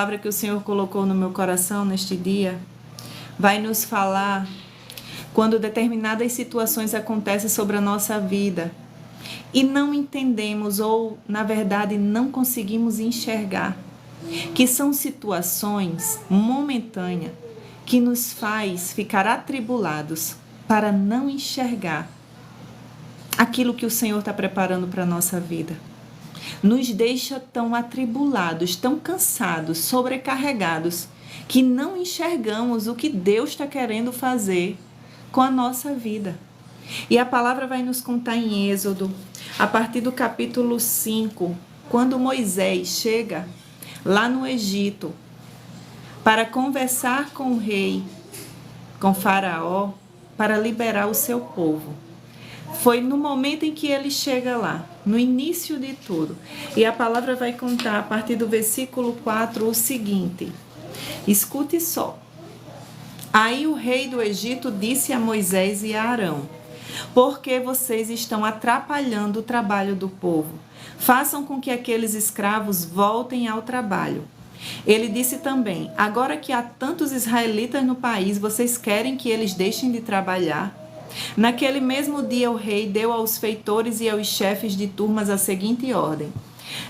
A palavra que o Senhor colocou no meu coração neste dia vai nos falar quando determinadas situações acontecem sobre a nossa vida e não entendemos ou, na verdade, não conseguimos enxergar que são situações momentâneas que nos faz ficar atribulados para não enxergar aquilo que o Senhor está preparando para a nossa vida. Nos deixa tão atribulados, tão cansados, sobrecarregados, que não enxergamos o que Deus está querendo fazer com a nossa vida. E a palavra vai nos contar em Êxodo, a partir do capítulo 5, quando Moisés chega lá no Egito para conversar com o rei, com Faraó, para liberar o seu povo. Foi no momento em que ele chega lá, no início de tudo. E a palavra vai contar, a partir do versículo 4, o seguinte: escute só. Aí o rei do Egito disse a Moisés e a Arão: porque vocês estão atrapalhando o trabalho do povo? Façam com que aqueles escravos voltem ao trabalho. Ele disse também: agora que há tantos israelitas no país, vocês querem que eles deixem de trabalhar? Naquele mesmo dia o rei deu aos feitores e aos chefes de turmas a seguinte ordem: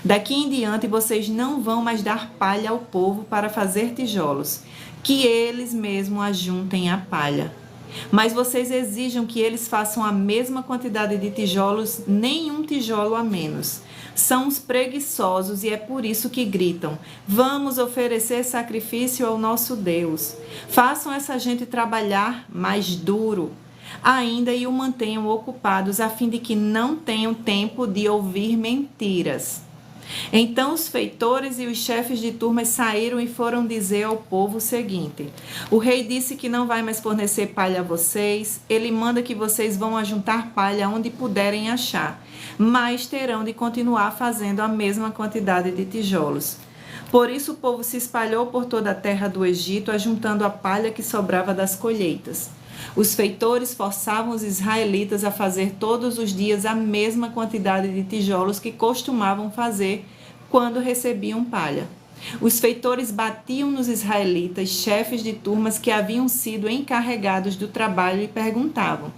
daqui em diante vocês não vão mais dar palha ao povo para fazer tijolos, que eles mesmos ajuntem a palha. Mas vocês exijam que eles façam a mesma quantidade de tijolos, nenhum tijolo a menos. São os preguiçosos e é por isso que gritam: vamos oferecer sacrifício ao nosso Deus. Façam essa gente trabalhar mais duro ainda e o mantenham ocupados, a fim de que não tenham tempo de ouvir mentiras. Então os feitores e os chefes de turmas saíram e foram dizer ao povo o seguinte: o rei disse que não vai mais fornecer palha a vocês, ele manda que vocês vão ajuntar palha onde puderem achar, mas terão de continuar fazendo a mesma quantidade de tijolos. Por isso o povo se espalhou por toda a terra do Egito, ajuntando a palha que sobrava das colheitas. Os feitores forçavam os israelitas a fazer todos os dias a mesma quantidade de tijolos que costumavam fazer quando recebiam palha. Os feitores batiam nos israelitas, chefes de turmas que haviam sido encarregados do trabalho, e perguntavam: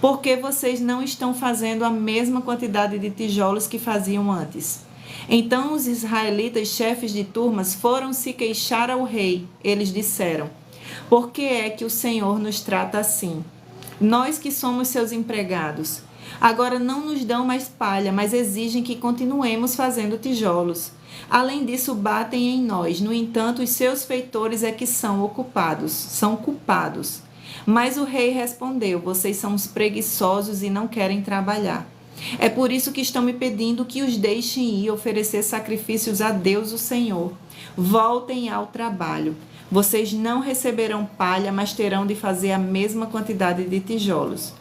por que vocês não estão fazendo a mesma quantidade de tijolos que faziam antes? Então os israelitas, chefes de turmas, foram se queixar ao rei. Eles disseram: por que é que o Senhor nos trata assim? Nós que somos seus empregados. Agora não nos dão mais palha, mas exigem que continuemos fazendo tijolos. Além disso, batem em nós. No entanto, os seus feitores é que são culpados. Mas o rei respondeu: vocês são os preguiçosos e não querem trabalhar. É por isso que estão me pedindo que os deixem ir oferecer sacrifícios a Deus, o Senhor. Voltem ao trabalho. Vocês não receberão palha, mas terão de fazer a mesma quantidade de tijolos.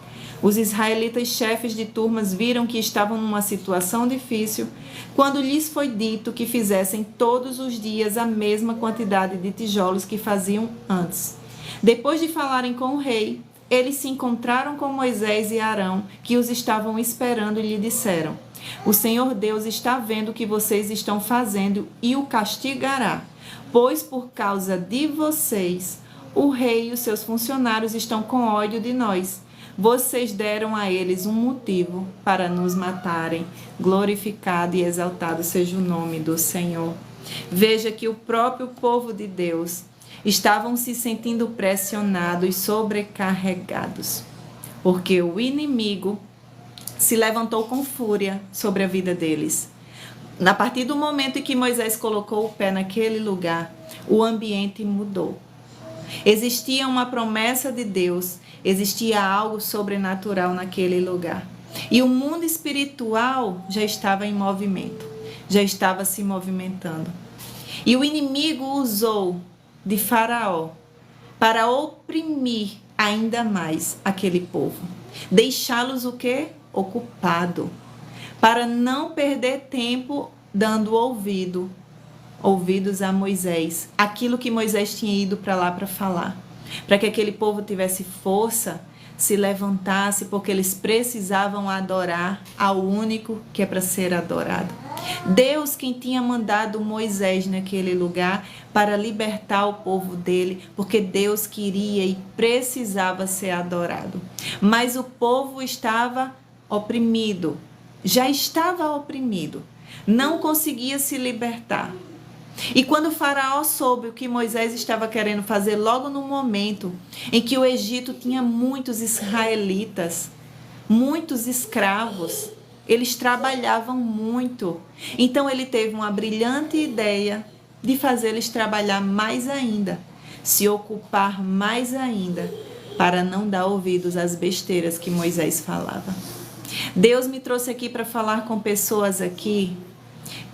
Os israelitas, chefes de turmas, viram que estavam numa situação difícil quando lhes foi dito que fizessem todos os dias a mesma quantidade de tijolos que faziam antes. Depois de falarem com o rei, eles se encontraram com Moisés e Arão, que os estavam esperando, e lhe disseram: o Senhor Deus está vendo o que vocês estão fazendo e o castigará. Pois por causa de vocês, o rei e os seus funcionários estão com ódio de nós. Vocês deram a eles um motivo para nos matarem. Glorificado e exaltado seja o nome do Senhor. Veja que o próprio povo de Deus estavam se sentindo pressionados e sobrecarregados, porque o inimigo se levantou com fúria sobre a vida deles. A partir do momento em que Moisés colocou o pé naquele lugar, o ambiente mudou. Existia uma promessa de Deus, existia algo sobrenatural naquele lugar. E o mundo espiritual já estava em movimento, já estava se movimentando. E o inimigo usou de Faraó para oprimir ainda mais aquele povo. Deixá-los o quê? Ocupado. Para não perder tempo dando ouvidos a Moisés, aquilo que Moisés tinha ido para lá para falar, para que aquele povo tivesse força, se levantasse, porque eles precisavam adorar ao único que é para ser adorado. Deus quem tinha mandado Moisés naquele lugar para libertar o povo dele, porque Deus queria e precisava ser adorado. Mas o povo estava oprimido, já estava oprimido, não conseguia se libertar. E quando o faraó soube o que Moisés estava querendo fazer, logo no momento em que o Egito tinha muitos israelitas, muitos escravos, eles trabalhavam muito. Então ele teve uma brilhante ideia de fazê-los trabalhar mais ainda, se ocupar mais ainda, para não dar ouvidos às besteiras que Moisés falava. Deus me trouxe aqui para falar com pessoas aqui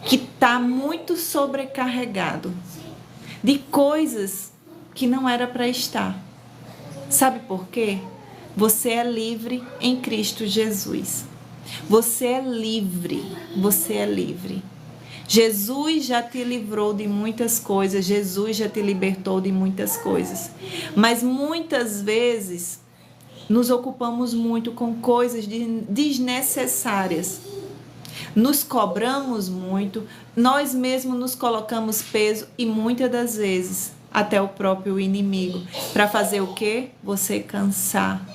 que está muito sobrecarregado de coisas que não era para estar. Sabe por quê? Você é livre em Cristo Jesus. Você é livre, você é livre. Jesus já te livrou de muitas coisas, Jesus já te libertou de muitas coisas. Mas muitas vezes nos ocupamos muito com coisas desnecessárias. Nos cobramos muito, nós mesmos nos colocamos peso e muitas das vezes até o próprio inimigo. Para fazer o quê? Você cansar,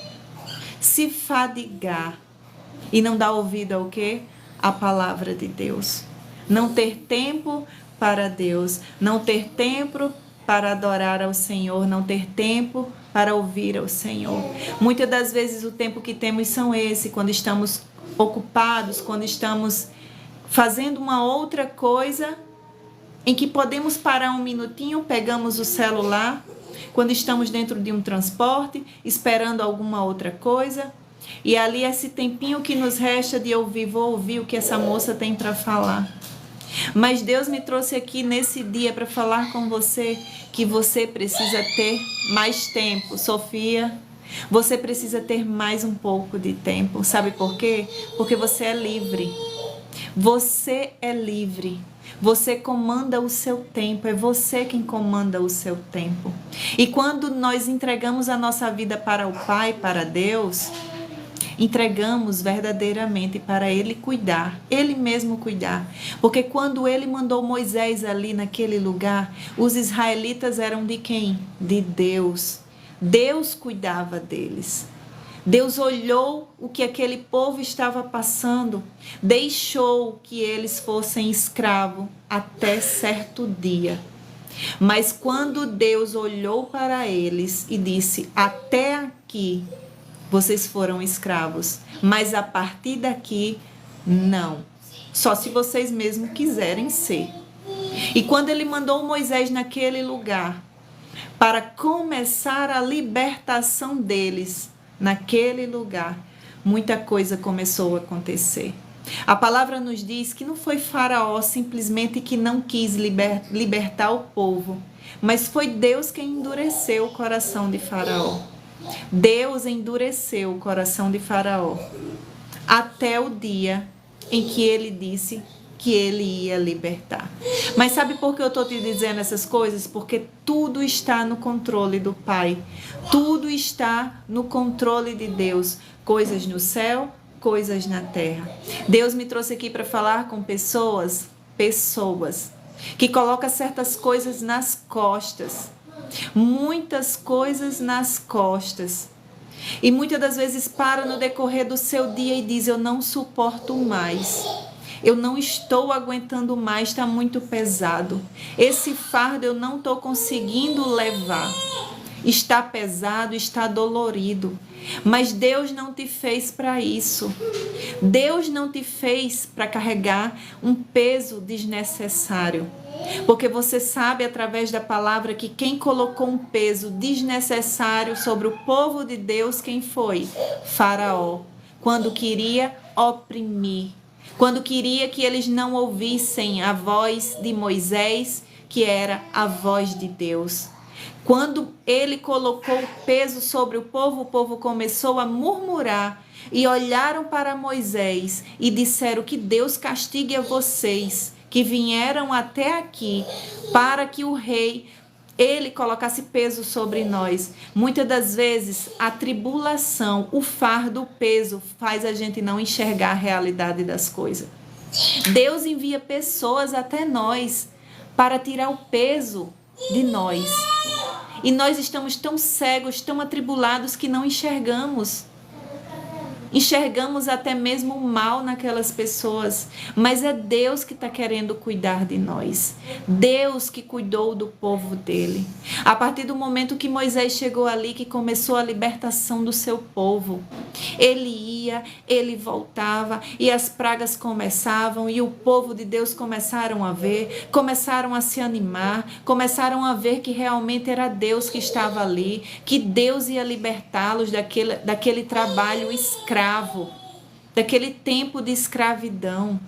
se fadigar e não dar ouvido ao quê? A palavra de Deus. Não ter tempo para Deus, não ter tempo para adorar ao Senhor, não ter tempo para ouvir ao Senhor. Muitas das vezes o tempo que temos são esse, quando estamos ocupados, quando estamos fazendo uma outra coisa, em que podemos parar um minutinho, pegamos o celular, quando estamos dentro de um transporte, esperando alguma outra coisa, e ali esse tempinho que nos resta de ouvir, vou ouvir o que essa moça tem para falar. Mas Deus me trouxe aqui nesse dia para falar com você que você precisa ter mais tempo, Sofia. Você precisa ter mais um pouco de tempo. Sabe por quê? Porque você é livre. Você é livre. Você comanda o seu tempo. É você quem comanda o seu tempo. E quando nós entregamos a nossa vida para o Pai, para Deus, entregamos verdadeiramente para Ele cuidar, Ele mesmo cuidar. Porque quando Ele mandou Moisés ali naquele lugar, os israelitas eram de quem? De Deus. Deus cuidava deles. Deus olhou o que aquele povo estava passando, deixou que eles fossem escravos até certo dia. Mas quando Deus olhou para eles e disse: até aqui vocês foram escravos, mas a partir daqui, não. Só se vocês mesmos quiserem ser. E quando ele mandou Moisés naquele lugar, para começar a libertação deles, naquele lugar, muita coisa começou a acontecer. A palavra nos diz que não foi Faraó simplesmente que não quis libertar o povo, mas foi Deus quem endureceu o coração de Faraó. Deus endureceu o coração de Faraó até o dia em que ele disse que ele ia libertar. Mas sabe por que eu estou te dizendo essas coisas? Porque tudo está no controle do Pai. Tudo está no controle de Deus. Coisas no céu, coisas na terra. Deus me trouxe aqui para falar com pessoas que colocam certas coisas nas costas. Muitas coisas nas costas. E muitas das vezes para no decorrer do seu dia e diz: eu não suporto mais. Eu não estou aguentando mais, está muito pesado. Esse fardo eu não estou conseguindo levar. Está pesado, está dolorido. Mas Deus não te fez para isso. Deus não te fez para carregar um peso desnecessário. Porque você sabe através da palavra que quem colocou um peso desnecessário sobre o povo de Deus, quem foi? Faraó. Quando queria oprimir. Quando queria que eles não ouvissem a voz de Moisés, que era a voz de Deus. Quando ele colocou peso sobre o povo começou a murmurar e olharam para Moisés e disseram: que Deus castigue a vocês que vieram até aqui para que o rei, ele colocasse peso sobre nós. Muitas das vezes a tribulação, o fardo, o peso faz a gente não enxergar a realidade das coisas. Deus envia pessoas até nós para tirar o peso de nós. E nós estamos tão cegos, tão atribulados que não enxergamos. Enxergamos até mesmo o mal naquelas pessoas, mas é Deus que está querendo cuidar de nós. Deus que cuidou do povo dele. A partir do momento que Moisés chegou ali, que começou a libertação do seu povo, ele ia, ele voltava e as pragas começavam e o povo de Deus começaram a ver, começaram a se animar, começaram a ver que realmente era Deus que estava ali, que Deus ia libertá-los daquele trabalho escravo, daquele tempo de escravidão.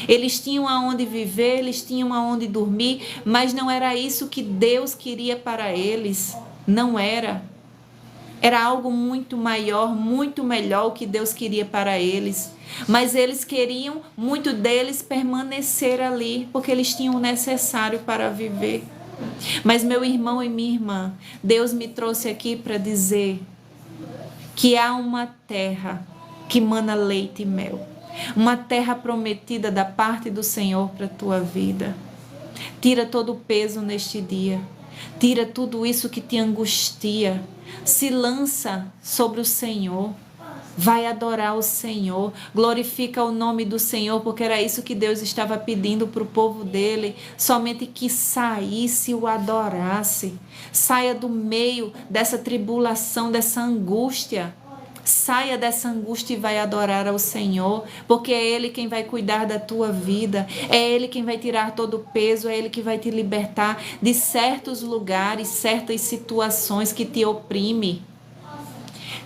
Eles tinham aonde viver, eles tinham aonde dormir, mas não era isso que Deus queria para eles. Não era. Era algo muito maior, muito melhor o que Deus queria para eles. Mas eles queriam, muito deles, permanecer ali, porque eles tinham o necessário para viver. Mas meu irmão e minha irmã, Deus me trouxe aqui para dizer que há uma terra que mana leite e mel. Uma terra prometida da parte do Senhor para a tua vida. Tira todo o peso neste dia. Tira tudo isso que te angustia. Se lança sobre o Senhor. Vai adorar o Senhor. Glorifica o nome do Senhor, porque era isso que Deus estava pedindo para o povo dele. Somente que saísse e o adorasse. Saia do meio dessa tribulação, dessa angústia. Saia dessa angústia e vai adorar ao Senhor, porque é Ele quem vai cuidar da tua vida, é Ele quem vai tirar todo o peso, é Ele que vai te libertar de certos lugares, certas situações que te oprimem.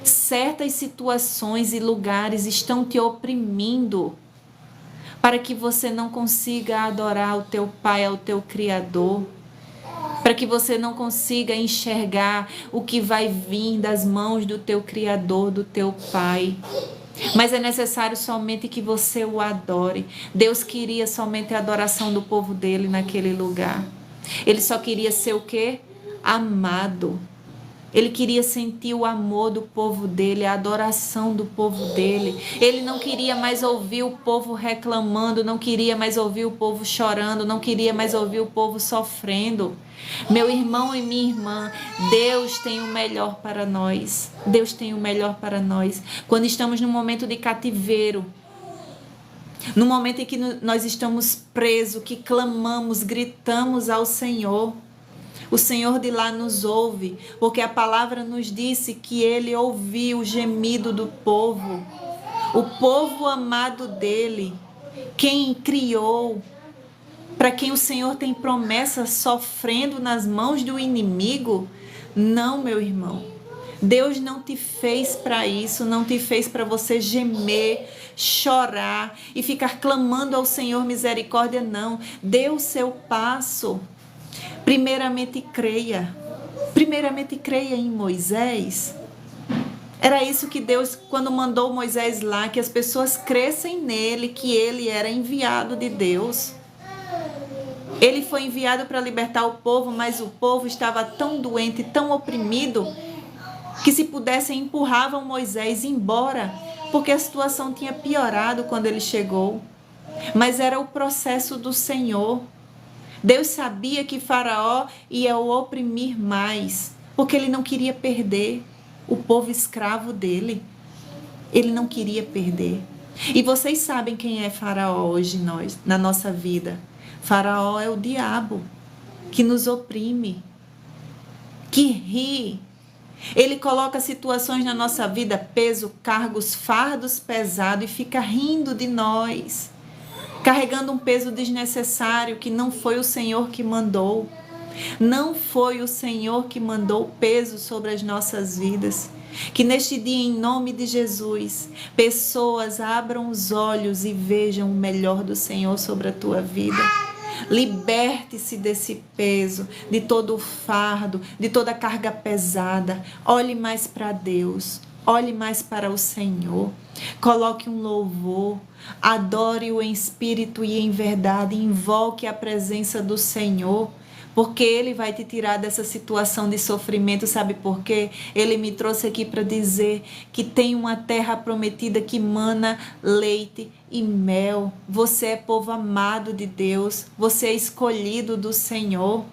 Certas situações e lugares estão te oprimindo para que você não consiga adorar o teu Pai, o teu Criador. Para que você não consiga enxergar o que vai vir das mãos do teu Criador, do teu Pai. Mas é necessário somente que você o adore. Deus queria somente a adoração do povo dele naquele lugar. Ele só queria ser o quê? Amado. Ele queria sentir o amor do povo dele, a adoração do povo dele. Ele não queria mais ouvir o povo reclamando, não queria mais ouvir o povo chorando, não queria mais ouvir o povo sofrendo. Meu irmão e minha irmã, Deus tem o melhor para nós. Deus tem o melhor para nós. Quando estamos num momento de cativeiro, no momento em que nós estamos presos, que clamamos, gritamos ao Senhor, o Senhor de lá nos ouve, porque a palavra nos disse que Ele ouviu o gemido do povo, o povo amado dele, quem criou, para quem o Senhor tem promessa, sofrendo nas mãos do inimigo. Não, meu irmão, Deus não te fez para isso, não te fez para você gemer, chorar e ficar clamando ao Senhor misericórdia, não. Dê o seu passo. Primeiramente creia em Moisés. Era isso que Deus, quando mandou Moisés lá, que as pessoas crescem nele, que ele era enviado de Deus. Ele foi enviado para libertar o povo, mas o povo estava tão doente, tão oprimido, que se pudessem empurravam Moisés embora, porque a situação tinha piorado quando ele chegou. Mas era o processo do Senhor. Deus sabia que Faraó ia o oprimir mais, porque ele não queria perder o povo escravo dele. Ele não queria perder. E vocês sabem quem é Faraó hoje na nossa vida. Faraó é o diabo que nos oprime, que ri. Ele coloca situações na nossa vida, peso, cargos, fardos pesados, e fica rindo de nós, carregando um peso desnecessário que não foi o Senhor que mandou. Não foi o Senhor que mandou peso sobre as nossas vidas. Que neste dia, em nome de Jesus, pessoas abram os olhos e vejam o melhor do Senhor sobre a tua vida. Liberte-se desse peso, de todo o fardo, de toda a carga pesada. Olhe mais para Deus, olhe mais para o Senhor. Coloque um louvor, adore-o em espírito e em verdade, invoque a presença do Senhor, Porque Ele vai te tirar dessa situação de sofrimento, sabe por quê? Ele me trouxe aqui para dizer que tem uma terra prometida que mana leite e mel. Você é povo amado de Deus, você é escolhido do Senhor.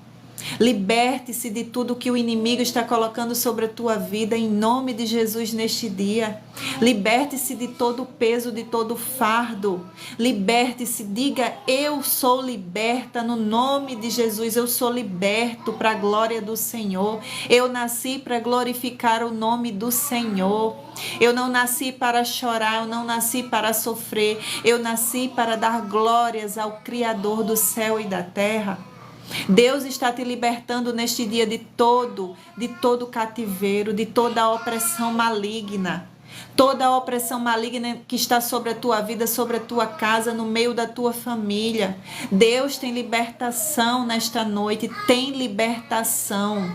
Liberte-se de tudo que o inimigo está colocando sobre a tua vida em nome de Jesus neste dia. Liberte-se de todo o peso, de todo o fardo. Liberte-se, diga: eu sou liberta no nome de Jesus. Eu sou liberto para a glória do Senhor. Eu nasci para glorificar o nome do Senhor. Eu não nasci para chorar, eu não nasci para sofrer. Eu nasci para dar glórias ao Criador do céu e da terra. Deus está te libertando neste dia de todo cativeiro, de toda a opressão maligna. Toda a opressão maligna que está sobre a tua vida, sobre a tua casa, no meio da tua família. Deus tem libertação nesta noite, tem libertação.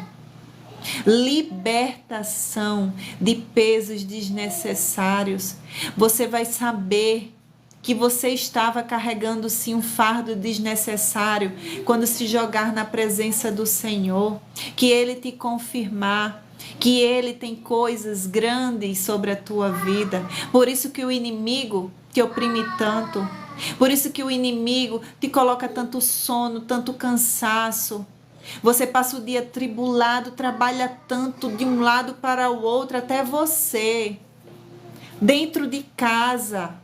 Libertação de pesos desnecessários. Você vai saber que você estava carregando sim um fardo desnecessário quando se jogar na presença do Senhor, que Ele te confirmar que Ele tem coisas grandes sobre a tua vida. Por isso que o inimigo te oprime tanto, por isso que o inimigo te coloca tanto sono, tanto cansaço. Você passa o dia tribulado, trabalha tanto de um lado para o outro, até você, dentro de casa.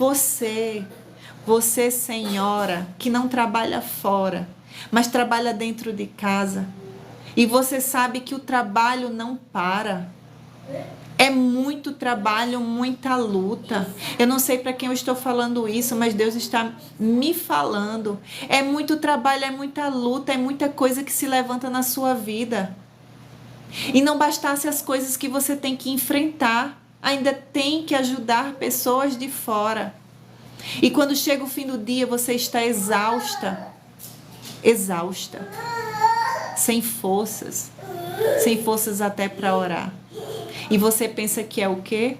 Você, senhora, que não trabalha fora, mas trabalha dentro de casa. E você sabe que o trabalho não para. É muito trabalho, muita luta. Eu não sei para quem eu estou falando isso, mas Deus está me falando. É muito trabalho, é muita luta, é muita coisa que se levanta na sua vida. E não bastasse as coisas que você tem que enfrentar, ainda tem que ajudar pessoas de fora. E quando chega o fim do dia, você está exausta, sem forças até para orar. E você pensa que é o quê?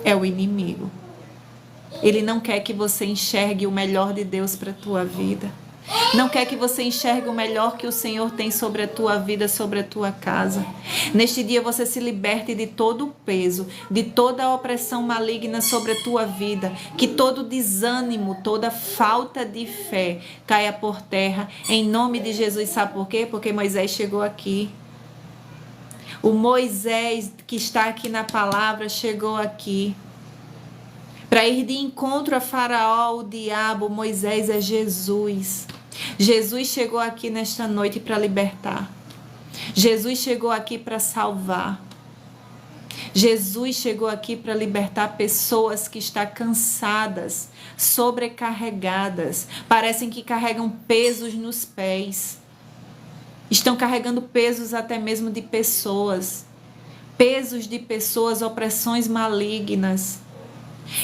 É o inimigo. Ele não quer que você enxergue o melhor de Deus para a tua vida. Não quer que você enxergue o melhor que o Senhor tem sobre a tua vida, sobre a tua casa. Neste dia você se liberte de todo o peso, de toda a opressão maligna sobre a tua vida. Que todo desânimo, toda falta de fé caia por terra. Em nome de Jesus, sabe por quê? Porque Moisés chegou aqui. O Moisés que está aqui na palavra chegou aqui. Para ir de encontro a Faraó, o diabo, Moisés é Jesus. Jesus chegou aqui nesta noite para libertar. Jesus chegou aqui para salvar. Jesus chegou aqui para libertar pessoas que estão cansadas, sobrecarregadas. Parecem que carregam pesos nos pés. Estão carregando pesos até mesmo de pessoas. Pesos de pessoas, opressões malignas.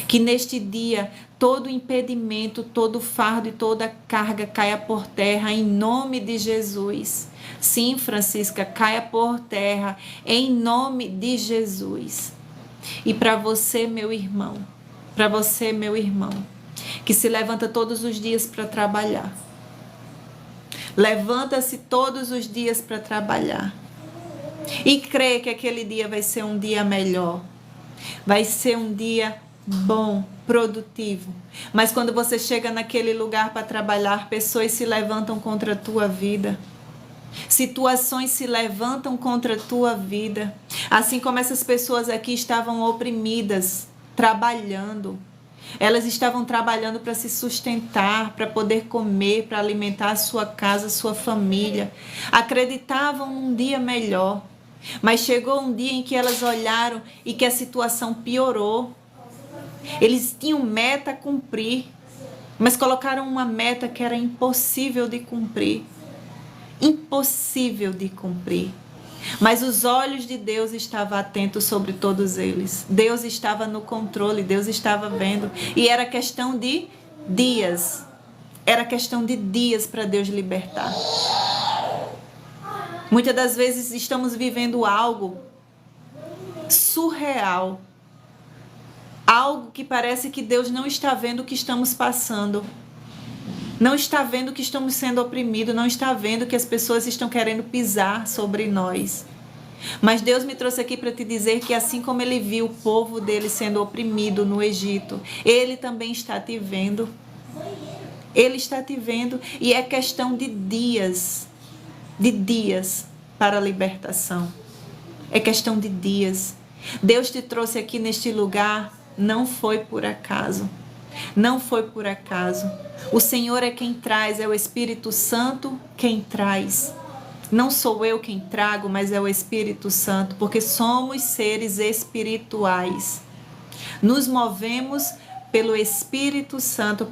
Que neste dia todo impedimento, todo fardo e toda carga caia por terra em nome de Jesus. Sim, Francisca, caia por terra em nome de Jesus. E para você, meu irmão, que se levanta todos os dias para trabalhar. Levanta-se todos os dias para trabalhar. E crê que aquele dia vai ser um dia melhor. Vai ser um dia bom, produtivo. Mas quando você chega naquele lugar para trabalhar, pessoas se levantam contra a tua vida. Situações se levantam contra a tua vida. Assim como essas pessoas aqui estavam oprimidas, trabalhando. Elas estavam trabalhando para se sustentar, para poder comer, para alimentar a sua casa, a sua família. Acreditavam num dia melhor. Mas chegou um dia em que elas olharam e que a situação piorou. Eles tinham meta a cumprir, mas colocaram uma meta que era impossível de cumprir. Impossível de cumprir. Mas os olhos de Deus estavam atentos sobre todos eles. Deus estava no controle, Deus estava vendo. E era questão de dias. Era questão de dias para Deus libertar. Muitas das vezes estamos vivendo algo surreal. Algo que parece que Deus não está vendo o que estamos passando. Não está vendo que estamos sendo oprimidos, não está vendo que as pessoas estão querendo pisar sobre nós. Mas Deus me trouxe aqui para te dizer que assim como Ele viu o povo dele sendo oprimido no Egito, Ele também está te vendo. Ele está te vendo e é questão de dias para a libertação. É questão de dias. Deus te trouxe aqui neste lugar, não foi por acaso. Não foi por acaso. O Senhor é quem traz, é o Espírito Santo quem traz. Não sou eu quem trago, mas é o Espírito Santo, porque somos seres espirituais. Nos movemos pelo Espírito Santo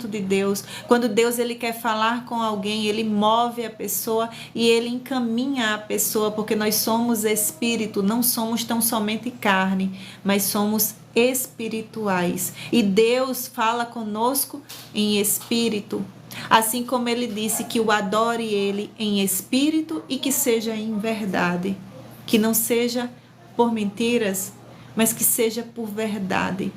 de Deus. Quando Deus ele quer falar com alguém, ele move a pessoa e ele encaminha a pessoa, porque nós somos espírito, não somos tão somente carne, mas somos espirituais. E Deus fala conosco em espírito. Assim como ele disse que o adore ele em espírito e que seja em verdade. Que não seja por mentiras, mas que seja por verdade.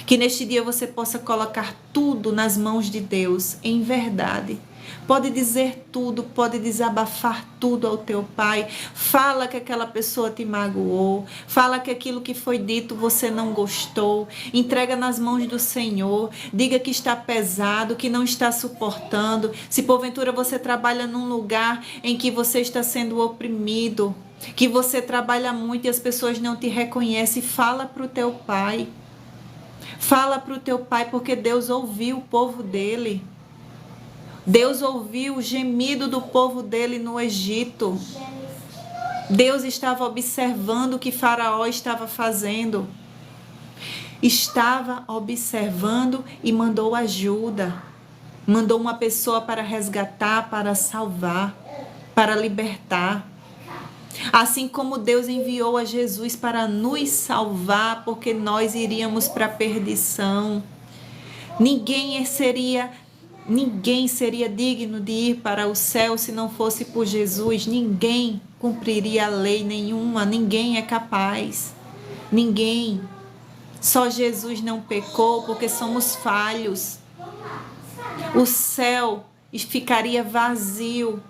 Que neste dia você possa colocar tudo nas mãos de Deus, em verdade. Pode dizer tudo, pode desabafar tudo ao teu Pai. Fala que aquela pessoa te magoou. Fala que aquilo que foi dito você não gostou. Entrega nas mãos do Senhor. Diga que está pesado, que não está suportando. Se porventura você trabalha num lugar em que você está sendo oprimido, que você trabalha muito e as pessoas não te reconhecem, fala para o teu Pai. Fala para o teu Pai, porque Deus ouviu o povo dele. Deus ouviu o gemido do povo dele no Egito. Deus estava observando o que Faraó estava fazendo. Estava observando e mandou ajuda. Mandou uma pessoa para resgatar, para salvar, para libertar. Assim como Deus enviou a Jesus para nos salvar, porque nós iríamos para a perdição. Ninguém seria digno de ir para o céu se não fosse por Jesus. Ninguém cumpriria a lei nenhuma. Ninguém é capaz. Ninguém. Só Jesus não pecou porque somos falhos. O céu ficaria vazio.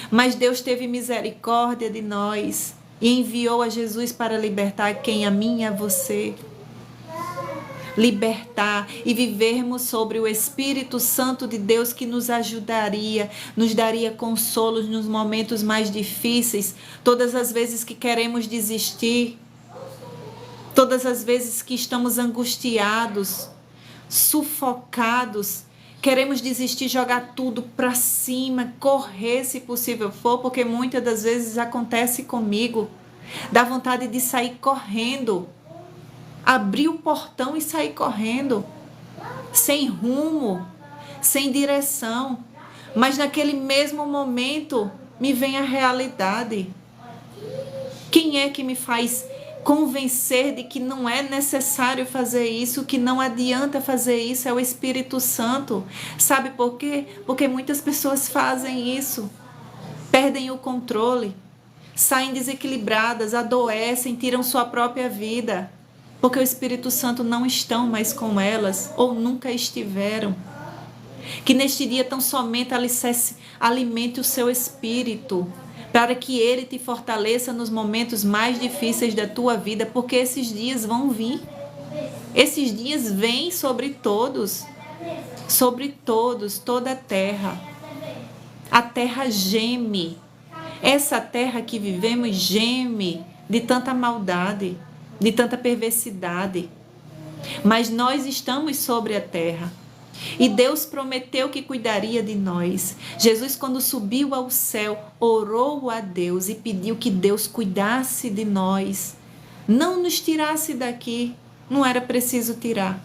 Mas Deus teve misericórdia de nós e enviou a Jesus para libertar quem? A mim e a você. Libertar e vivermos sobre o Espírito Santo de Deus que nos ajudaria, nos daria consolos nos momentos mais difíceis, todas as vezes que queremos desistir, todas as vezes que estamos angustiados, sufocados, queremos desistir, jogar tudo para cima, correr se possível for, porque muitas das vezes acontece comigo, dá vontade de sair correndo, abrir o portão e sair correndo, sem rumo, sem direção. Mas naquele mesmo momento me vem a realidade. Quem é que me faz convencer de que não é necessário fazer isso, que não adianta fazer isso? É o Espírito Santo. Sabe por quê? Porque muitas pessoas fazem isso, perdem o controle, saem desequilibradas, adoecem, tiram sua própria vida, porque o Espírito Santo não estão mais com elas, ou nunca estiveram. Que neste dia tão somente alimente o seu espírito, para que ele te fortaleça nos momentos mais difíceis da tua vida, porque esses dias vão vir. Esses dias vêm sobre todos, toda a terra. A terra geme. Essa terra que vivemos geme de tanta maldade, de tanta perversidade. Mas nós estamos sobre a terra. E Deus prometeu que cuidaria de nós. Jesus, quando subiu ao céu, orou a Deus e pediu que Deus cuidasse de nós. Não nos tirasse daqui, não era preciso tirar,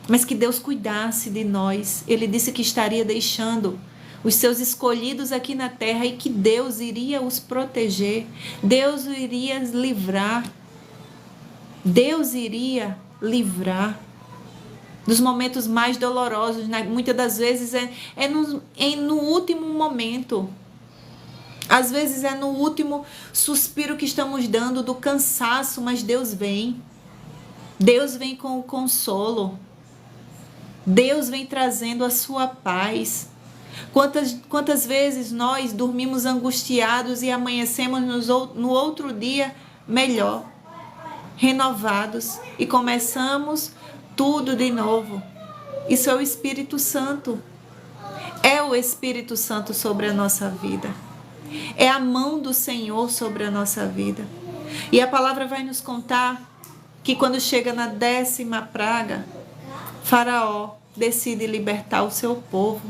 mas que Deus cuidasse de nós. Ele disse que estaria deixando os seus escolhidos aqui na terra e que Deus iria os proteger. Deus iria livrar. Deus iria livrar dos momentos mais dolorosos, né? Muitas das vezes é no último momento. Às vezes é no último suspiro que estamos dando do cansaço, mas Deus vem. Deus vem com o consolo. Deus vem trazendo a sua paz. Quantas vezes nós dormimos angustiados e amanhecemos no outro dia melhor, renovados, e começamos tudo de novo. Isso é o Espírito Santo. É o Espírito Santo sobre a nossa vida. É a mão do Senhor sobre a nossa vida. E a palavra vai nos contar que quando chega na 10ª praga, Faraó decide libertar o seu povo.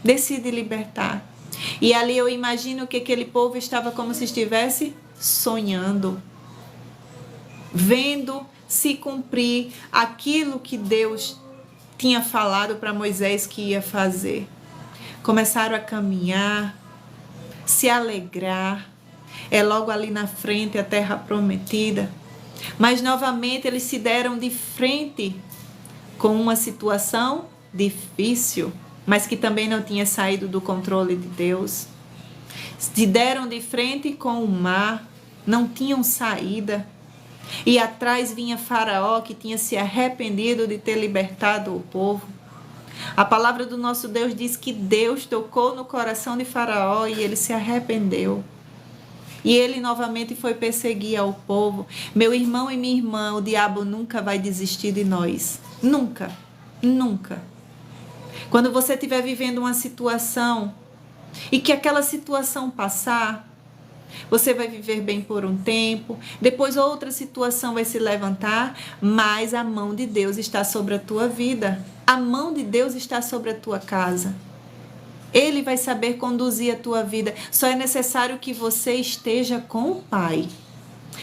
Decide libertar. E ali eu imagino que aquele povo estava como se estivesse sonhando, vendo se cumprir aquilo que Deus tinha falado para Moisés que ia fazer. Começaram a caminhar, se alegrar. É logo ali na frente a terra prometida. Mas novamente eles se deram de frente com uma situação difícil, mas que também não tinha saído do controle de Deus. Se deram de frente com o mar, não tinham saída. E atrás vinha Faraó, que tinha se arrependido de ter libertado o povo. A palavra do nosso Deus diz que Deus tocou no coração de Faraó e ele se arrependeu. E ele novamente foi perseguir ao povo. Meu irmão e minha irmã, o diabo nunca vai desistir de nós. Nunca, nunca. Quando você estiver vivendo uma situação e que aquela situação passar, você vai viver bem por um tempo, depois outra situação vai se levantar, mas a mão de Deus está sobre a tua vida. A mão de Deus está sobre a tua casa. Ele vai saber conduzir a tua vida. Só é necessário que você esteja com o Pai.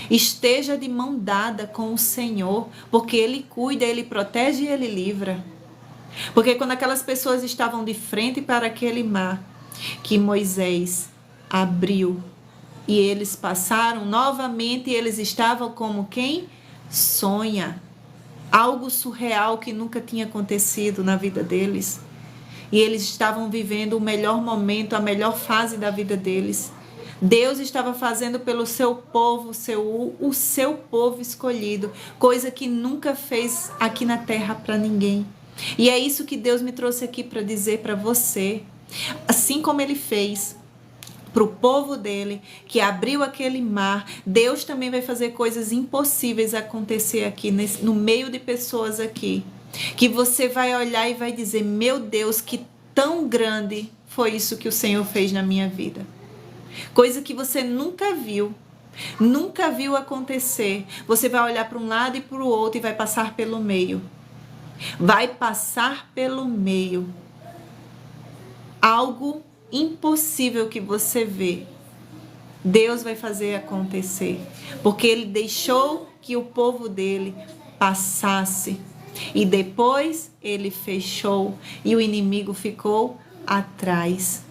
Esteja de mão dada com o Senhor, porque Ele cuida, Ele protege e Ele livra. Porque quando aquelas pessoas estavam de frente para aquele mar, que Moisés abriu, e eles passaram novamente, e eles estavam como quem sonha. Algo surreal que nunca tinha acontecido na vida deles. E eles estavam vivendo o melhor momento, a melhor fase da vida deles. Deus estava fazendo pelo seu povo, o seu povo escolhido, coisa que nunca fez aqui na terra para ninguém. E é isso que Deus me trouxe aqui para dizer para você. Assim como Ele fez para o povo dele, que abriu aquele mar, Deus também vai fazer coisas impossíveis acontecer aqui, no meio de pessoas aqui. Que você vai olhar e vai dizer, meu Deus, que tão grande foi isso que o Senhor fez na minha vida. Coisa que você nunca viu acontecer. Você vai olhar para um lado e para o outro e vai passar pelo meio. Vai passar pelo meio. Algo impossível que você vê, Deus vai fazer acontecer. Porque Ele deixou que o povo dele passasse. E depois Ele fechou e o inimigo ficou atrás.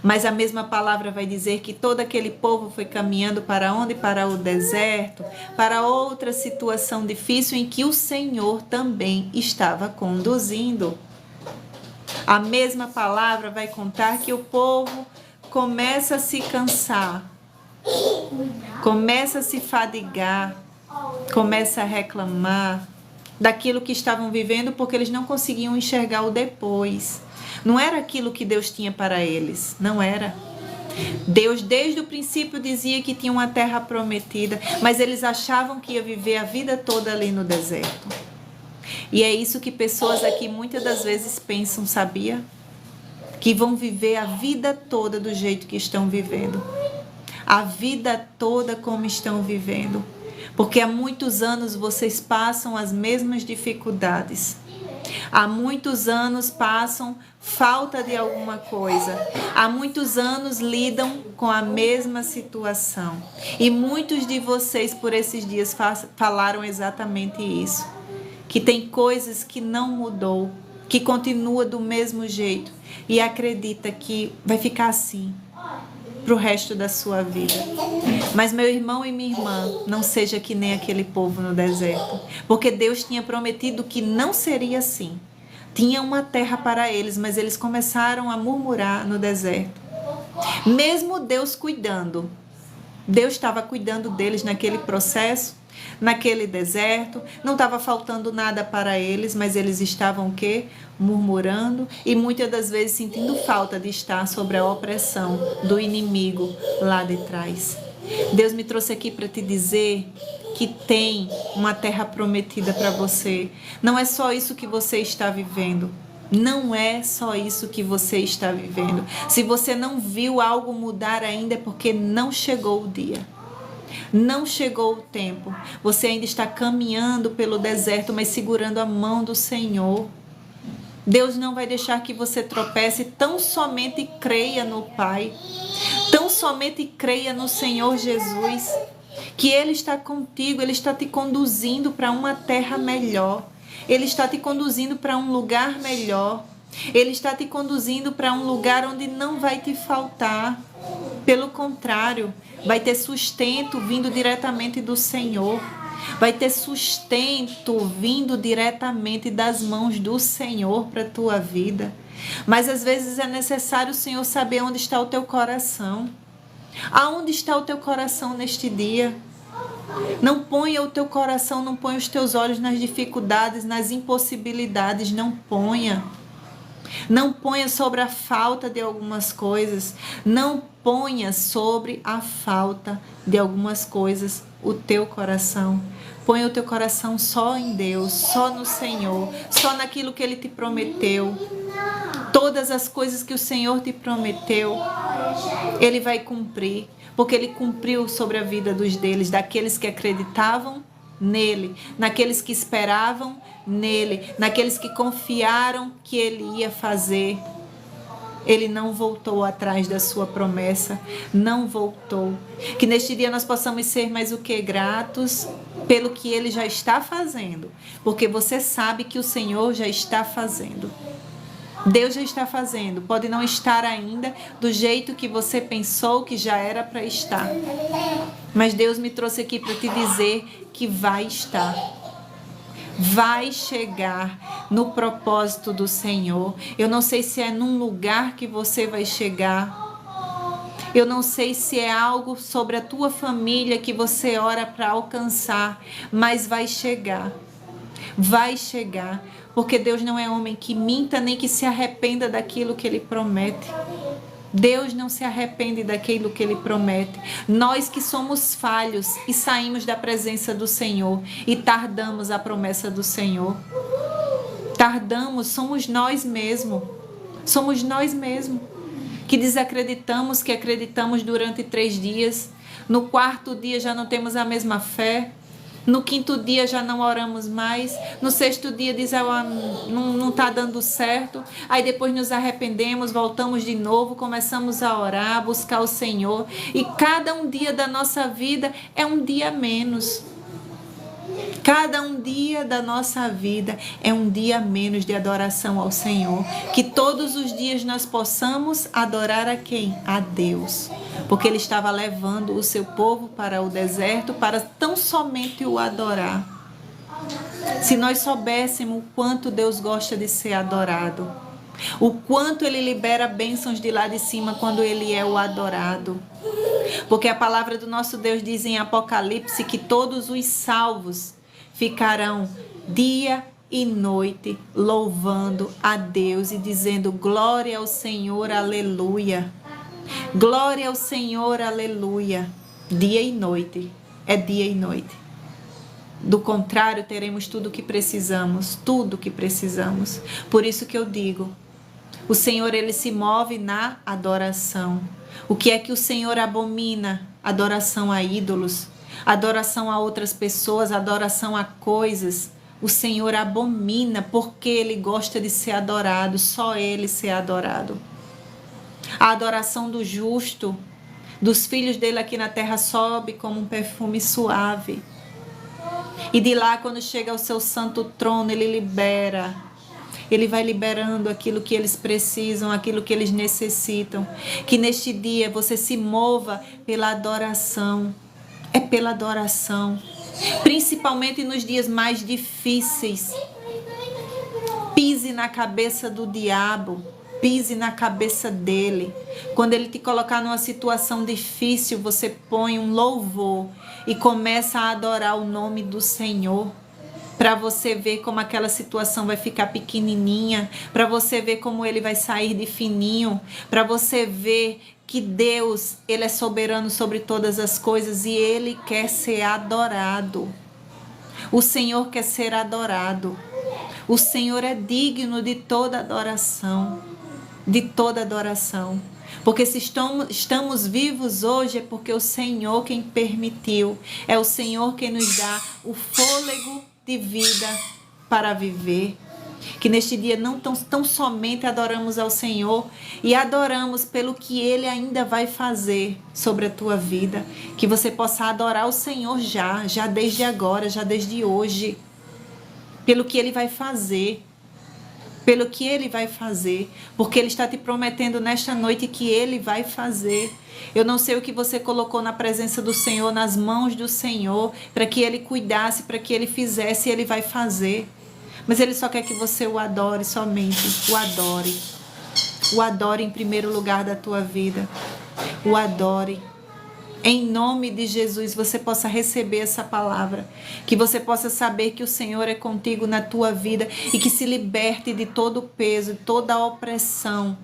Mas a mesma palavra vai dizer que todo aquele povo foi caminhando para onde? Para o deserto, para outra situação difícil em que o Senhor também estava conduzindo. A mesma palavra vai contar que o povo começa a se cansar, começa a se fadigar, começa a reclamar daquilo que estavam vivendo porque eles não conseguiam enxergar o depois. Não era aquilo que Deus tinha para eles, não era. Deus desde o princípio dizia que tinha uma terra prometida, mas eles achavam que ia viver a vida toda ali no deserto. E é isso que pessoas aqui muitas das vezes pensam, sabia? Que vão viver a vida toda do jeito que estão vivendo. A vida toda como estão vivendo. Porque há muitos anos vocês passam as mesmas dificuldades. Há muitos anos passam falta de alguma coisa. Há muitos anos lidam com a mesma situação. E muitos de vocês por esses dias falaram exatamente isso. Que tem coisas que não mudou, que continua do mesmo jeito. E acredita que vai ficar assim para o resto da sua vida. Mas meu irmão e minha irmã, não seja que nem aquele povo no deserto. Porque Deus tinha prometido que não seria assim. Tinha uma terra para eles, mas eles começaram a murmurar no deserto. Mesmo Deus cuidando, Deus estava cuidando deles naquele processo. naquele deserto, não estava faltando nada para eles, mas eles estavam o quê? Murmurando e muitas das vezes sentindo falta de estar sobre a opressão do inimigo lá de trás. Deus me trouxe aqui para te dizer que tem uma terra prometida para você. Não é só isso que você está vivendo. Não é só isso que você está vivendo. Se você não viu algo mudar ainda, é porque não chegou o dia. Não chegou o tempo. Você ainda está caminhando pelo deserto, mas segurando a mão do Senhor. Deus não vai deixar que você tropece. Tão somente creia no Pai. Tão somente creia no Senhor Jesus. Que Ele está contigo. Ele está te conduzindo para uma terra melhor. Ele está te conduzindo para um lugar melhor. Ele está te conduzindo para um lugar onde não vai te faltar. Pelo contrário, vai ter sustento vindo diretamente do Senhor. Vai ter sustento vindo diretamente das mãos do Senhor para a tua vida. Mas às vezes é necessário o Senhor saber onde está o teu coração. Aonde está o teu coração neste dia? Não ponha o teu coração, não ponha os teus olhos nas dificuldades, nas impossibilidades, não ponha. Não ponha sobre a falta de algumas coisas. Não ponha sobre a falta de algumas coisas o teu coração. Ponha o teu coração só em Deus, só no Senhor, só naquilo que Ele te prometeu. Todas as coisas que o Senhor te prometeu, Ele vai cumprir. Porque Ele cumpriu sobre a vida daqueles que acreditavam nele, naqueles que esperavam nele, naqueles que confiaram que Ele ia fazer. Ele não voltou atrás da sua promessa, não voltou. Que neste dia nós possamos ser mais o que? Gratos pelo que Ele já está fazendo, porque você sabe que o Senhor já está fazendo. Deus já está fazendo, pode não estar ainda do jeito que você pensou que já era para estar. Mas Deus me trouxe aqui para te dizer que vai estar. Vai chegar no propósito do Senhor. Eu não sei se é num lugar que você vai chegar. Eu não sei se é algo sobre a tua família que você ora para alcançar, mas vai chegar. Vai chegar. Porque Deus não é homem que minta, nem que se arrependa daquilo que Ele promete. Deus não se arrepende daquilo que Ele promete. Nós que somos falhos e saímos da presença do Senhor e tardamos a promessa do Senhor. Tardamos, somos nós mesmos. Somos nós mesmos que desacreditamos, que acreditamos durante 3 dias. No 4º dia já não temos a mesma fé. No 5º dia já não oramos mais. No 6º dia diz, não está dando certo. Aí depois nos arrependemos, voltamos de novo, começamos a orar, a buscar o Senhor. E cada um dia da nossa vida é um dia menos. Cada um dia da nossa vida é um dia menos de adoração ao Senhor. Que todos os dias nós possamos adorar a quem? A Deus. Porque Ele estava levando o seu povo para o deserto para tão somente o adorar. Se nós soubéssemos o quanto Deus gosta de ser adorado, o quanto Ele libera bênçãos de lá de cima quando Ele é o adorado. Porque a palavra do nosso Deus diz em Apocalipse que todos os salvos ficarão dia e noite louvando a Deus e dizendo glória ao Senhor, aleluia. Glória ao Senhor, aleluia. Dia e noite, é dia e noite. Do contrário, teremos tudo o que precisamos, tudo o que precisamos. Por isso que eu digo, o Senhor, Ele se move na adoração. O que é que o Senhor abomina? Adoração a ídolos, adoração a outras pessoas, adoração a coisas. O Senhor abomina porque Ele gosta de ser adorado, só Ele ser adorado. A adoração do justo, dos filhos dele aqui na terra, sobe como um perfume suave. E de lá, quando chega ao seu santo trono, Ele libera. Ele vai liberando aquilo que eles precisam, aquilo que eles necessitam. Que neste dia você se mova pela adoração. É pela adoração. Principalmente nos dias mais difíceis. Pise na cabeça do diabo. pise na cabeça dele. Quando ele te colocar numa situação difícil, você põe um louvor e começa a adorar o nome do Senhor. Para você ver como aquela situação vai ficar pequenininha, para você ver como ele vai sair de fininho, para você ver que Deus, ele é soberano sobre todas as coisas e ele quer ser adorado. O Senhor quer ser adorado. O Senhor é digno de toda adoração, de toda adoração. Porque se estamos vivos hoje é porque o Senhor quem permitiu, é o Senhor quem nos dá o fôlego de vida para viver. Que neste dia não tão somente adoramos ao Senhor e adoramos pelo que Ele ainda vai fazer sobre a tua vida. Que você possa adorar o Senhor já desde agora, já desde hoje. Pelo que Ele vai fazer. Pelo que Ele vai fazer. Porque Ele está te prometendo nesta noite que Ele vai fazer. Eu não sei o que você colocou na presença do Senhor, nas mãos do Senhor, para que Ele cuidasse, para que Ele fizesse, Ele vai fazer. Mas Ele só quer que você o adore somente, o adore. O adore em primeiro lugar da tua vida. O adore. Em nome de Jesus, você possa receber essa palavra. Que você possa saber que o Senhor é contigo na tua vida e que se liberte de todo o peso, de toda a opressão.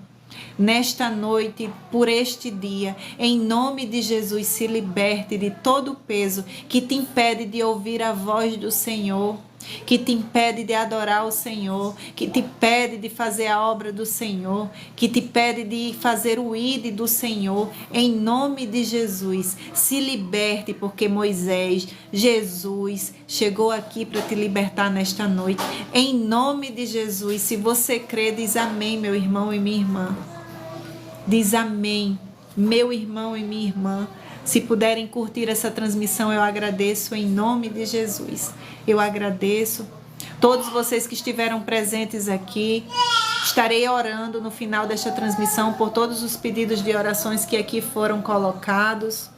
Nesta noite, por este dia, em nome de Jesus, se liberte de todo o peso que te impede de ouvir a voz do Senhor, que te impede de adorar o Senhor, que te impede de fazer a obra do Senhor, que te impede de fazer o ID do Senhor. Em nome de Jesus, se liberte, porque Moisés, Jesus, chegou aqui para te libertar nesta noite. Em nome de Jesus, se você crê, diz amém, meu irmão e minha irmã. Diz amém, meu irmão e minha irmã. Se puderem curtir essa transmissão, eu agradeço em nome de Jesus. Eu agradeço. Todos vocês que estiveram presentes aqui, estarei orando no final desta transmissão por todos os pedidos de orações que aqui foram colocados.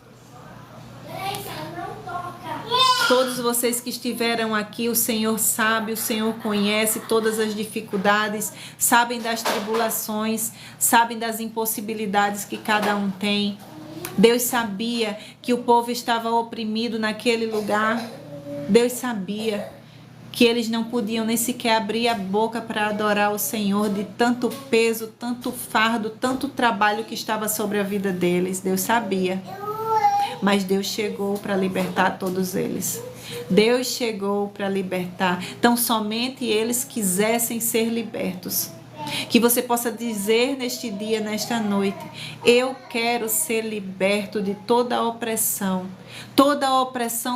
Todos vocês que estiveram aqui, o Senhor sabe, o Senhor conhece todas as dificuldades, sabem das tribulações, sabem das impossibilidades que cada um tem. Deus sabia que o povo estava oprimido naquele lugar. Deus sabia que eles não podiam nem sequer abrir a boca para adorar o Senhor, de tanto peso, tanto fardo, tanto trabalho que estava sobre a vida deles. Deus sabia. Mas Deus chegou para libertar todos eles. Deus chegou para libertar. Então somente eles quisessem ser libertos. Que você possa dizer neste dia, nesta noite: eu quero ser liberto de toda a opressão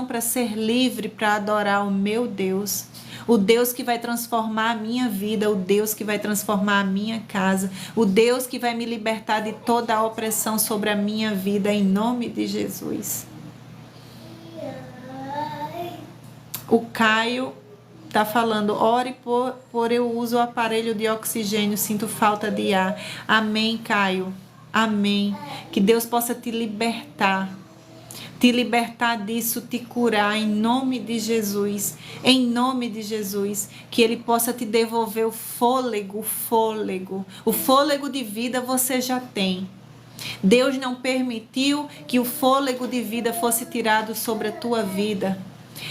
para ser livre, para adorar o meu Deus, o Deus que vai transformar a minha vida, o Deus que vai transformar a minha casa, o Deus que vai me libertar de toda a opressão sobre a minha vida, em nome de Jesus. O Caio está falando: ore por eu uso o aparelho de oxigênio, sinto falta de ar. Amém, Caio. Amém. Que Deus possa te libertar disso, te curar em nome de Jesus. Em nome de Jesus. Que Ele possa te devolver o fôlego. O fôlego de vida você já tem. Deus não permitiu que o fôlego de vida fosse tirado sobre a tua vida.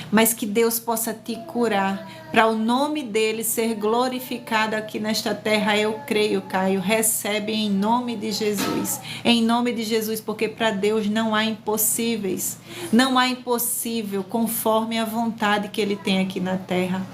Mas que Deus possa te curar, para o nome dele ser glorificado aqui nesta terra. Eu creio, Caio. Recebe em nome de Jesus. Em nome de Jesus, porque para Deus não há impossíveis. Não há impossível, conforme a vontade que Ele tem aqui na terra.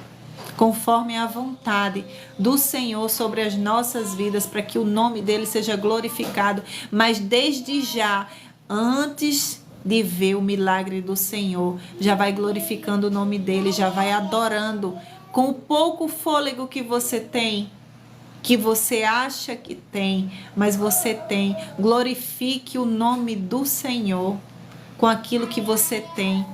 Conforme a vontade do Senhor sobre as nossas vidas, para que o nome dele seja glorificado. Mas desde já, antes de ver o milagre do Senhor, já vai glorificando o nome dele, já vai adorando com o pouco fôlego que você tem, que você acha que tem, mas você tem. Glorifique o nome do Senhor com aquilo que você tem.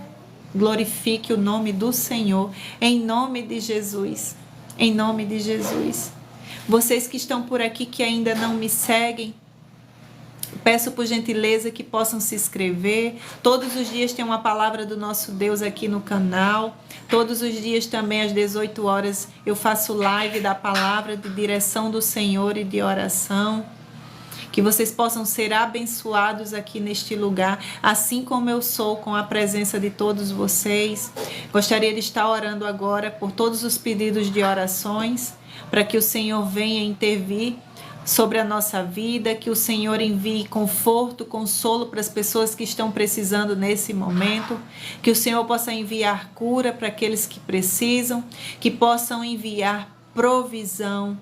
Glorifique o nome do Senhor, em nome de Jesus. Em nome de Jesus. Vocês que estão por aqui que ainda não me seguem, Peço por gentileza que possam se inscrever. Todos os dias tem uma palavra do nosso Deus aqui no canal. Todos os dias também às 18 horas eu faço live da palavra de direção do Senhor e de oração. Que vocês possam ser abençoados aqui neste lugar, assim como eu sou com a presença de todos vocês. Gostaria de estar orando agora por todos os pedidos de orações, para que o Senhor venha intervir sobre a nossa vida, que o Senhor envie conforto, consolo para as pessoas que estão precisando nesse momento, que o Senhor possa enviar cura para aqueles que precisam, que possam enviar provisão.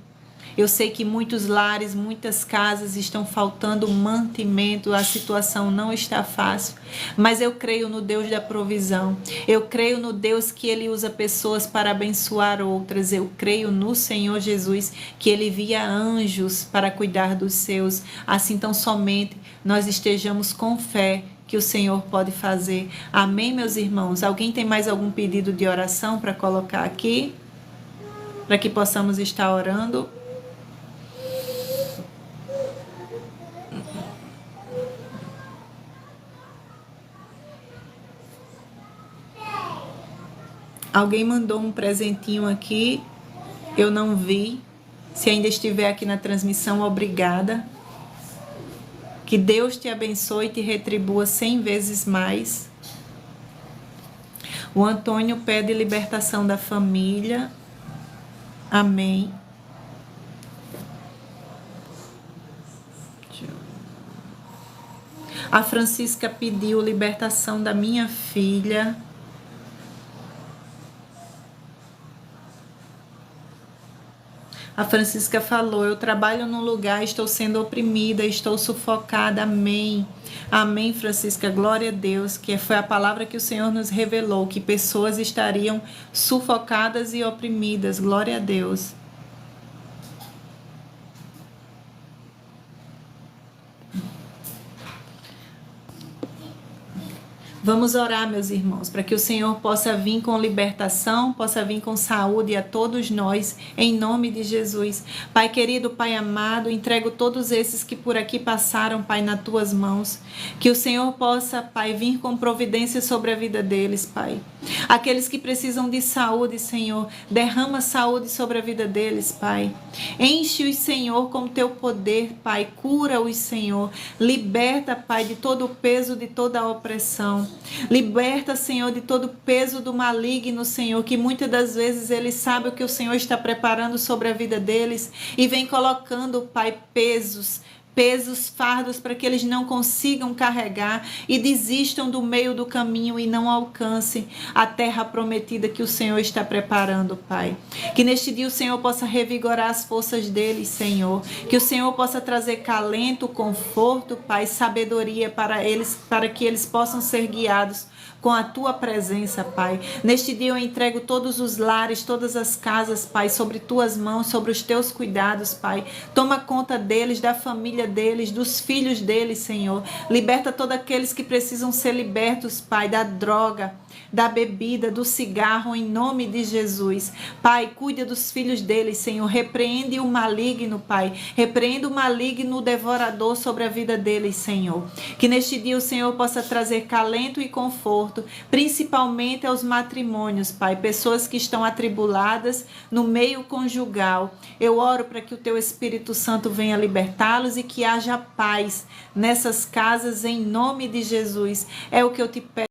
Eu sei que muitos lares, muitas casas estão faltando mantimento, a situação não está fácil, mas eu creio no Deus da provisão, eu creio no Deus que Ele usa pessoas para abençoar outras, eu creio no Senhor Jesus, que Ele envia anjos para cuidar dos seus, assim tão somente nós estejamos com fé que o Senhor pode fazer. Amém, meus irmãos? Alguém tem mais algum pedido de oração para colocar aqui? Para que possamos estar orando? Alguém mandou um presentinho aqui, eu não vi. Se ainda estiver aqui na transmissão, obrigada. Que Deus te abençoe e te retribua 100 vezes mais. O Antônio pede libertação da família. Amém. A Francisca pediu libertação da minha filha. A Francisca falou, eu trabalho num lugar, estou sendo oprimida, estou sufocada, amém. Amém, Francisca, glória a Deus, que foi a palavra que o Senhor nos revelou, que pessoas estariam sufocadas e oprimidas, glória a Deus. Vamos orar, meus irmãos, para que o Senhor possa vir com libertação, possa vir com saúde a todos nós, em nome de Jesus. Pai querido, Pai amado, entrego todos esses que por aqui passaram, Pai, nas tuas mãos. Que o Senhor possa, Pai, vir com providência sobre a vida deles, Pai. Aqueles que precisam de saúde, Senhor, derrama saúde sobre a vida deles, Pai. Enche-os, Senhor, com o teu poder, Pai. Cura-os, Senhor. Liberta, Pai, de todo o peso, de toda a opressão. Liberta, Senhor, de todo o peso do maligno, Senhor, que muitas das vezes eles sabem o que o Senhor está preparando sobre a vida deles e vem colocando, Pai, pesos, fardos para que eles não consigam carregar e desistam do meio do caminho e não alcancem a terra prometida que o Senhor está preparando, Pai. Que neste dia o Senhor possa revigorar as forças deles, Senhor. Que o Senhor possa trazer calento, conforto, Pai, sabedoria para eles, para que eles possam ser guiados com a tua presença, Pai. Neste dia eu entrego todos os lares, todas as casas, Pai, sobre tuas mãos, sobre os teus cuidados, Pai. Toma conta deles, da família deles, dos filhos deles, Senhor. Liberta todos aqueles que precisam ser libertos, Pai, da droga, da bebida, do cigarro, em nome de Jesus. Pai, cuida dos filhos deles, Senhor. Repreende o maligno, Pai. Repreende o maligno, o devorador sobre a vida deles, Senhor. Que neste dia o Senhor possa trazer calento e conforto, principalmente aos matrimônios, Pai, pessoas que estão atribuladas no meio conjugal. Eu oro para que o teu Espírito Santo venha libertá-los e que haja paz nessas casas em nome de Jesus. É o que eu te peço.